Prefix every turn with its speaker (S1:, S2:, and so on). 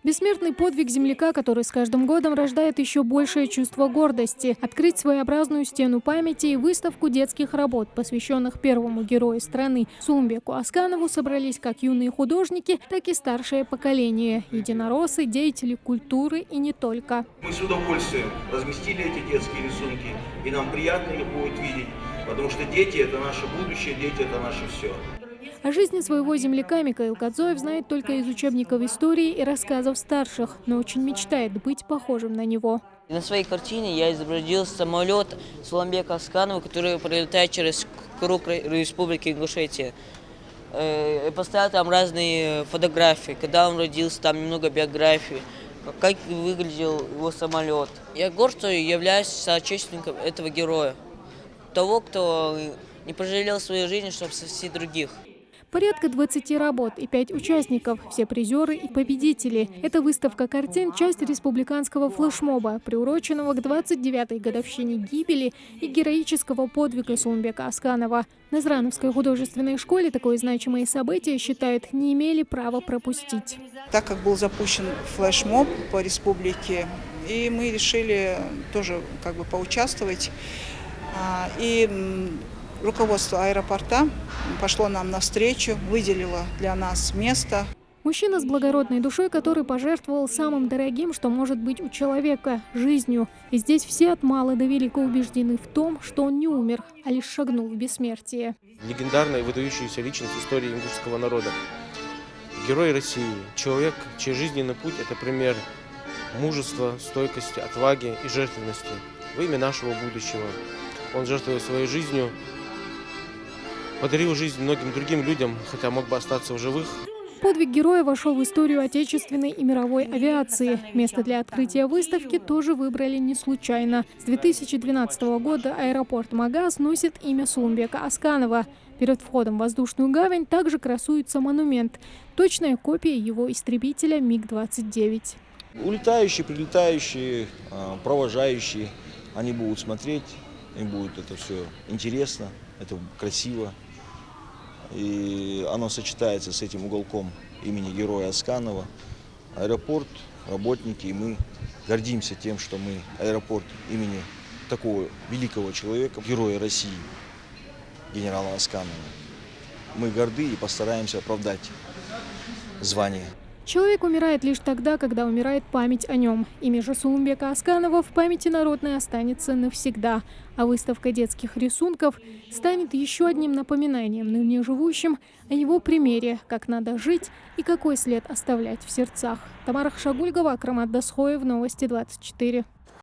S1: Бессмертный подвиг земляка, который с каждым годом рождает еще большее чувство гордости. Открыть своеобразную стену памяти и выставку детских работ, посвященных первому герою страны Сулумбеку Асканову, собрались как юные художники, так и старшее поколение – единороссы, деятели культуры и не только.
S2: Мы с удовольствием разместили эти детские рисунки, и нам приятно их будет видеть, потому что дети – это наше будущее, дети – это наше все.
S1: О жизни своего земляка Микаил Кадзоев знает только из учебников истории и рассказов старших, но очень мечтает быть похожим на него.
S3: На своей картине я изобразил самолет Сулумбека Асканова, который пролетает через круг Республики Ингушетия. Поставил там разные фотографии, когда он родился, там немного биографии, как выглядел его самолет. Я горд, что являюсь соотечественником этого героя, того, кто не пожалел своей жизни, чтобы спасти других.
S1: Порядка 20 работ и 5 участников, все призеры и победители. Эта выставка картин – часть республиканского флешмоба, приуроченного к 29-й годовщине гибели и героического подвига Сулумбека Асканова. На Зрановской художественной школе такое значимое событие, считают, не имели права пропустить.
S4: Так как был запущен флешмоб по республике, и мы решили тоже поучаствовать. Руководство аэропорта пошло нам навстречу, выделило для нас место.
S1: Мужчина с благородной душой, который пожертвовал самым дорогим, что может быть у человека – жизнью. И здесь все от мала до велика убеждены в том, что он не умер, а лишь шагнул в бессмертие.
S5: Легендарная и выдающаяся личность истории ингушского народа. Герой России. Человек, чей жизненный путь – это пример мужества, стойкости, отваги и жертвенности во имя нашего будущего. Он жертвуя своей жизнью, подарил жизнь многим другим людям, хотя мог бы остаться в живых.
S1: Подвиг героя вошел в историю отечественной и мировой авиации. Место для открытия выставки тоже выбрали не случайно. С 2012 года аэропорт Магаз носит имя Сулумбека Асканова. Перед входом в воздушную гавань также красуется монумент. Точная копия его истребителя МиГ-29.
S6: Улетающие, прилетающие, провожающие, они будут смотреть, им будет это все интересно, это красиво. И оно сочетается с этим уголком имени героя Асканова. Аэропорт, работники, и мы гордимся тем, что мы аэропорт имени такого великого человека, героя России, генерала Асканова. Мы горды и постараемся оправдать звание.
S1: Человек умирает лишь тогда, когда умирает память о нем. Имя же Сулумбека Асканова в памяти народной останется навсегда. А выставка детских рисунков станет еще одним напоминанием ныне живущим о его примере, как надо жить и какой след оставлять в сердцах. Тамара Хшагульгова, Акрамат Дасхоев, Новости 24.